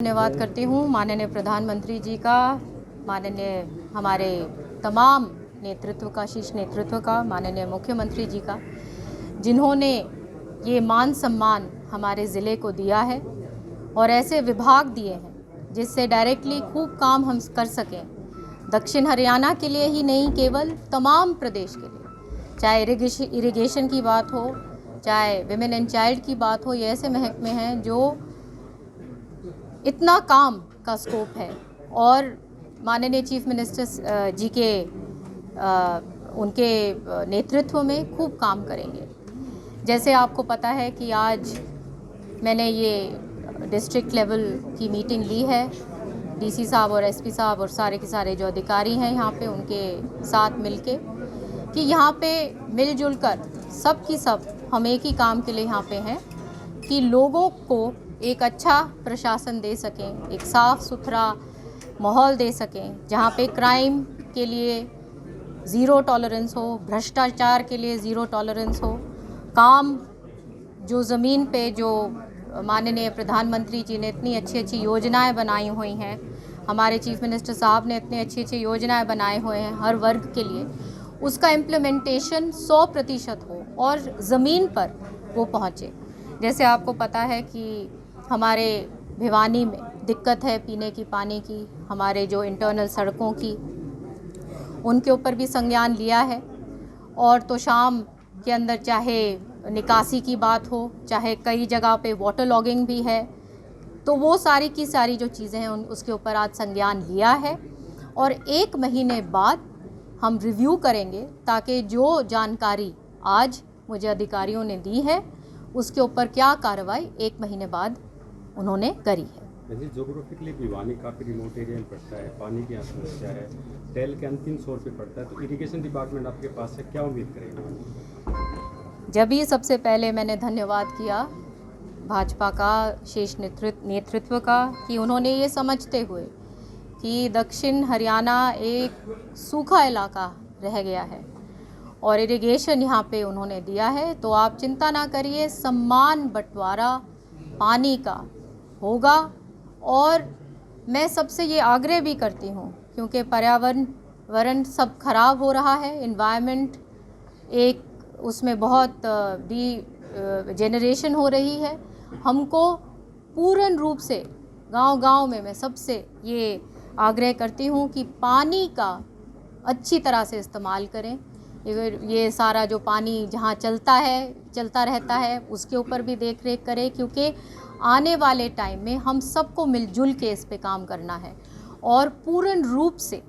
धन्यवाद करती हूँ माननीय प्रधानमंत्री जी का, माननीय हमारे तमाम नेतृत्व का, शीर्ष नेतृत्व का, माननीय मुख्यमंत्री जी का, जिन्होंने ये मान सम्मान हमारे ज़िले को दिया है और ऐसे विभाग दिए हैं जिससे डायरेक्टली खूब काम हम कर सकें। दक्षिण हरियाणा के लिए ही नहीं, केवल तमाम प्रदेश के लिए, चाहे इरिगेशन की बात हो, चाहे विमेन एंड चाइल्ड की बात हो, ये ऐसे महकमे हैं जो इतना काम का स्कोप है और माननीय चीफ मिनिस्टर जी के उनके नेतृत्व में खूब काम करेंगे। जैसे आपको पता है कि आज मैंने ये डिस्ट्रिक्ट लेवल की मीटिंग ली है, डीसी साहब और एसपी साहब और सारे के सारे जो अधिकारी हैं यहाँ पे, उनके साथ मिलके, कि यहाँ पे मिलजुल कर सब की सब हम एक ही काम के लिए यहाँ पे हैं कि लोगों को एक अच्छा प्रशासन दे सकें, एक साफ़ सुथरा माहौल दे सकें, जहाँ पे क्राइम के लिए ज़ीरो टॉलरेंस हो, भ्रष्टाचार के लिए ज़ीरो टॉलरेंस हो, काम जो ज़मीन पे जो माननीय प्रधानमंत्री जी ने इतनी अच्छी अच्छी योजनाएं बनाई हुई हैं, हमारे चीफ मिनिस्टर साहब ने इतनी अच्छी अच्छी योजनाएं बनाए हुए हैं हर वर्ग के लिए, उसका इम्प्लीमेंटेशन 100% हो और ज़मीन पर वो पहुँचे। जैसे आपको पता है कि हमारे भिवानी में दिक्कत है पीने की पानी की, हमारे जो इंटरनल सड़कों की, उनके ऊपर भी संज्ञान लिया है। और तो शाम के अंदर चाहे निकासी की बात हो, चाहे कई जगह पे वाटर लॉगिंग भी है, तो वो सारी की सारी जो चीज़ें हैं उसके ऊपर आज संज्ञान लिया है और 1 महीने बाद हम रिव्यू करेंगे ताकि जो जानकारी आज मुझे अधिकारियों ने दी है उसके ऊपर क्या कार्रवाई 1 महीने बाद उन्होंने करी है। जोग्राफिकली भिवानी काफ़ी रिमोट एरिया में पड़ता है, पानी की यहाँ समस्या है, टेल कैन 300 रुपये पड़ता है, तो इरिगेशन डिपार्टमेंट आपके पास है, क्या उम्मीद करेंगे? जब ही सबसे पहले मैंने धन्यवाद किया भाजपा का शीर्ष नेतृत्व का कि उन्होंने ये समझते हुए कि दक्षिण हरियाणा एक सूखा इलाका रह गया है और इरिगेशन यहाँ पे उन्होंने दिया है, तो आप चिंता ना करिए, समान बंटवारा पानी का होगा। और मैं सबसे ये आग्रह भी करती हूँ, क्योंकि पर्यावरण सब खराब हो रहा है, इन्वायरमेंट एक उसमें बहुत जेनरेशन हो रही है, हमको पूर्ण रूप से गांव-गांव में मैं सबसे ये आग्रह करती हूँ कि पानी का अच्छी तरह से इस्तेमाल करें। ये सारा जो पानी जहाँ चलता रहता है उसके ऊपर भी देख रेख करें, क्योंकि आने वाले टाइम में हम सबको मिलजुल के इस पे काम करना है और पूर्ण रूप से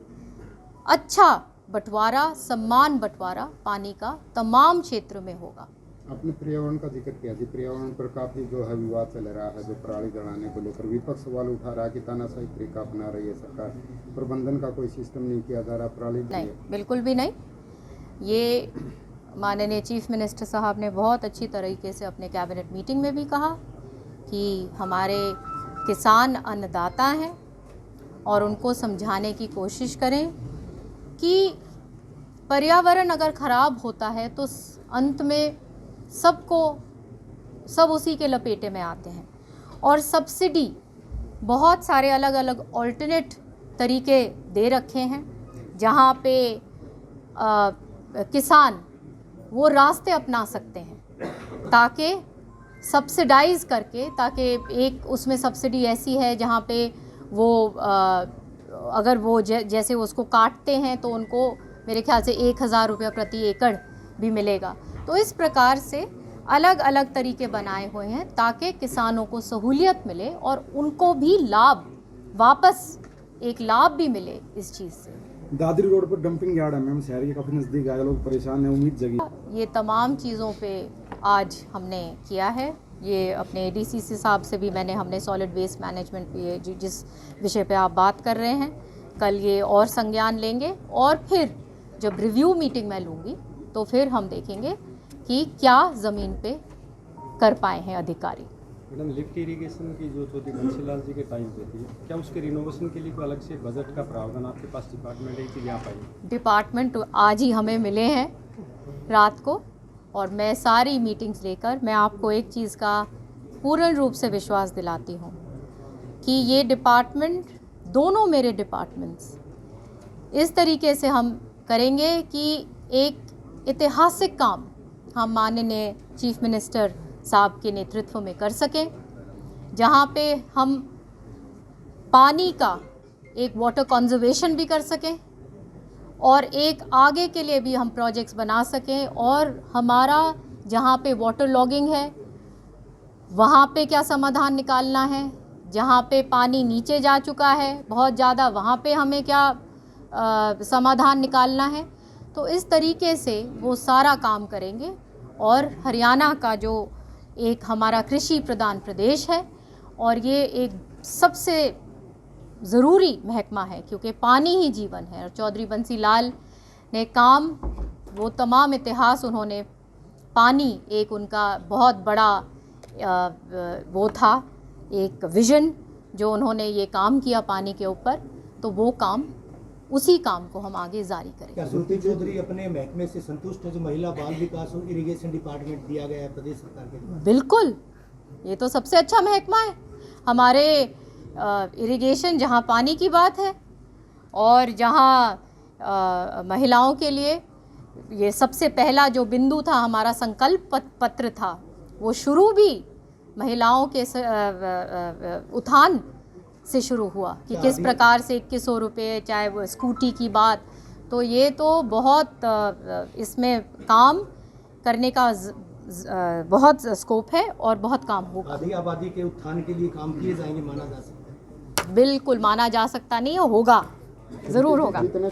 अच्छा बंटवारा, समान बंटवारा पानी का तमाम क्षेत्र में होगा। आपने पर्यावरण का जिक्र किया जी, पर्यावरण पर काफ़ी जो है विवाद चल रहा है, जो पराली जलाने को लेकर विपक्ष सवाल उठा रहा है कि तानाशाही तरीका अपना रही है सरकार, प्रबंधन का कोई सिस्टम नहीं किया जा रहा, पराली नहीं, बिल्कुल भी नहीं। ये माननीय चीफ मिनिस्टर साहब ने बहुत अच्छी तरीके से अपने कैबिनेट मीटिंग में भी कहा कि हमारे किसान अन्नदाता हैं और उनको समझाने की कोशिश करें कि पर्यावरण अगर ख़राब होता है तो अंत में सब उसी के लपेटे में आते हैं। और सब्सिडी बहुत सारे अलग अलग ऑल्टरनेट तरीके दे रखे हैं जहाँ पे किसान वो रास्ते अपना सकते हैं ताकि सब्सिडाइज़ करके, ताकि एक उसमें सब्सिडी ऐसी है जहाँ पे वो अगर वो जैसे उसको काटते हैं तो उनको मेरे ख्याल से 1000 रुपया प्रति एकड़ भी मिलेगा। तो इस प्रकार से अलग अलग तरीके बनाए हुए हैं ताकि किसानों को सहूलियत मिले और उनको भी एक लाभ भी मिले इस चीज़ से। दादरी रोड पर डंपिंग यार्ड है मैम, शहर के काफ़ी नज़दीक आए, लोग परेशान हैं, उम्मीद जगी। ये तमाम चीज़ों पे आज हमने किया है। ये अपने एडीसीसी साहब से भी हमने सॉलिड वेस्ट मैनेजमेंट पे जिस विषय पे आप बात कर रहे हैं, कल ये और संज्ञान लेंगे और फिर जब रिव्यू मीटिंग मैं लूँगी तो फिर हम देखेंगे कि क्या ज़मीन पे कर पाए हैं अधिकारी। मैडम, लिफ्ट इरिगेशन की जो थी बंसीलाल जी के टाइम पे थी, क्या उसके रिनोवेशन के लिए कोई अलग से बजट का प्रावधान आपके पास डिपार्टमेंट है कि यहाँ पाई? डिपार्टमेंट आज ही हमें मिले हैं रात को और मैं सारी मीटिंग्स लेकर मैं आपको एक चीज़ का पूर्ण रूप से विश्वास दिलाती हूँ कि ये डिपार्टमेंट, दोनों मेरे डिपार्टमेंट्स इस तरीके से हम करेंगे कि एक ऐतिहासिक काम हम माननीय चीफ मिनिस्टर साहब के नेतृत्व में कर सकें, जहाँ पे हम पानी का एक वाटर कंजर्वेशन भी कर सकें और एक आगे के लिए भी हम प्रोजेक्ट्स बना सकें, और हमारा जहाँ पे वाटर लॉगिंग है वहाँ पे क्या समाधान निकालना है, जहाँ पे पानी नीचे जा चुका है बहुत ज़्यादा वहाँ पे हमें क्या समाधान निकालना है। तो इस तरीके से वो सारा काम करेंगे। और हरियाणा का जो एक हमारा कृषि प्रधान प्रदेश है और ये एक सबसे ज़रूरी महकमा है, क्योंकि पानी ही जीवन है। और चौधरी बंसी लाल ने काम, वो तमाम इतिहास उन्होंने, पानी एक उनका बहुत बड़ा वो था, एक विज़न जो उन्होंने ये काम किया पानी के ऊपर, तो वो काम, उसी काम को हम आगे जारी करेंगे। क्या श्रुति चौधरी अपने महकमे से संतुष्ट है जो महिला बाल विकास और इरिगेशन डिपार्टमेंट दिया गया है प्रदेश सरकार के द्वारा? बिल्कुल, ये तो सबसे अच्छा महकमा है हमारे इरिगेशन, जहाँ पानी की बात है और जहाँ महिलाओं के लिए ये सबसे पहला जो बिंदु था, हमारा संकल्प पत्र था, वो शुरू भी महिलाओं के उत्थान से शुरू हुआ कि किस प्रकार से 2100 रुपये, चाहे वो स्कूटी की बात। तो ये तो बहुत इसमें काम करने का बहुत स्कोप है और बहुत काम होगा। आधी आबादी के उत्थान के लिए काम किए जाएंगे, माना जा सकता है? बिल्कुल माना जा सकता नहीं, होगा, ज़रूर होगा।